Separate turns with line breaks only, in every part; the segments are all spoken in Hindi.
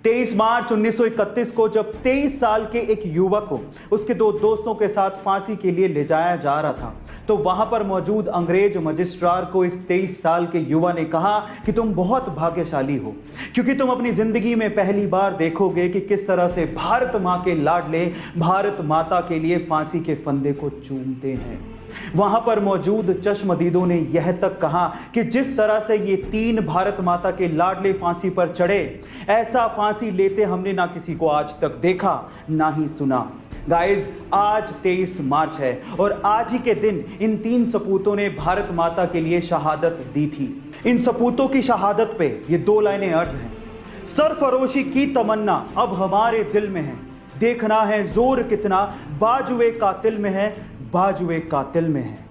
23 मार्च 1931 को जब 23 साल के एक युवक को उसके दो दोस्तों के साथ फांसी के लिए ले जाया जा रहा था, तो वहां पर मौजूद अंग्रेज मजिस्ट्रार को इस 23 साल के युवा ने कहा कि तुम बहुत भाग्यशाली हो, क्योंकि तुम अपनी जिंदगी में पहली बार देखोगे कि किस तरह से भारत मां के लाडले भारत माता के लिए फांसी के फंदे को चूमते हैं। वहां पर मौजूद चश्मदीदों ने यह तक कहा कि जिस तरह से ये तीन भारत माता के लाडले फांसी पर चढ़े, ऐसा फांसी लेते हमने ना किसी को आज तक देखा ना ही सुना। गाइस, आज 23 मार्च है और आज ही के दिन इन तीन सपूतों ने भारत माता के लिए शहादत दी थी। इन सपूतों की शहादत पे ये दो लाइनें अर्ज हैं। सरफरोशी की तमन्ना अब हमारे दिल में है, देखना है जोर कितना बाजुए कातिल में है, बाजुए कातिल में है।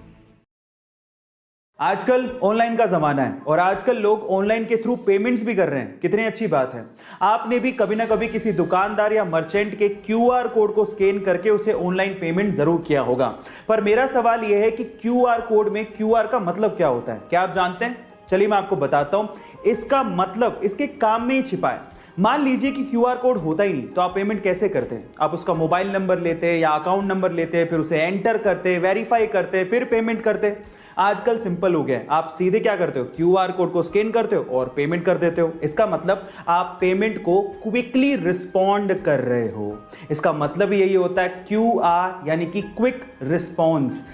आजकल ऑनलाइन का जमाना है और आजकल लोग ऑनलाइन के थ्रू पेमेंट्स भी कर रहे हैं। कितनी अच्छी बात है। आपने भी कभी ना कभी किसी दुकानदार या मर्चेंट के क्यूआर कोड को स्कैन करके उसे ऑनलाइन पेमेंट जरूर किया होगा। पर मेरा सवाल यह है कि क्यूआर कोड में क्यूआर का मतलब क्या होता है? क्या आप जानते हैं? चलिए मैं आपको बताता हूं। इसका मतलब इसके काम में ही छिपा है। मान लीजिए कि क्यूआर कोड होता ही नहीं, तो आप पेमेंट कैसे करते हैं? आप उसका मोबाइल नंबर लेते हैं या अकाउंट नंबर लेते हैं, फिर उसे एंटर करते हैं, वेरीफाई करते हैं, फिर पेमेंट करते हैं। आजकल सिंपल हो गया है, आप सीधे क्या करते हो? क्यूआर कोड को स्कैन करते हो और पेमेंट कर देते हो। इसका मतलब आप पेमेंट को क्विकली रिस्पॉन्ड कर रहे हो। इसका मतलब यही होता है क्यूआर, यानी कि क्विक रिस्पॉन्स।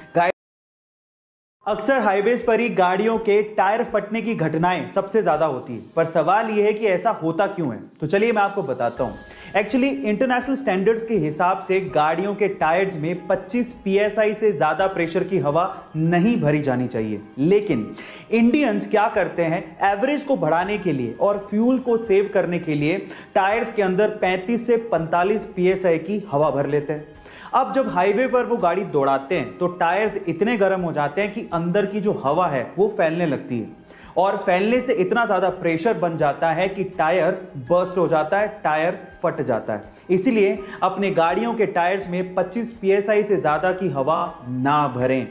अक्सर हाईवेज पर ही गाड़ियों के टायर फटने की घटनाएं सबसे ज्यादा होती है, पर सवाल यह है कि ऐसा होता क्यों है? तो चलिए मैं आपको बताता हूं। एक्चुअली इंटरनेशनल स्टैंडर्ड्स के हिसाब से गाड़ियों के टायर्स में 25 psi से ज्यादा प्रेशर की हवा नहीं भरी जानी चाहिए, लेकिन इंडियंस क्या करते हैं, एवरेज को बढ़ाने के लिए और फ्यूल को सेव करने के लिए टायर्स के अंदर 35 से 45 psi की हवा भर लेते हैं। अब जब हाईवे पर वो गाड़ी दौड़ाते हैं तो टायर्स इतने गर्म हो जाते हैं कि अंदर की जो हवा है वो फैलने लगती है और फैलने से इतना ज्यादा प्रेशर बन जाता है कि टायर बर्स्ट हो जाता है, टायर फट जाता है। इसीलिए अपने गाड़ियों के टायर्स में 25 psi से ज्यादा की हवा ना भरें।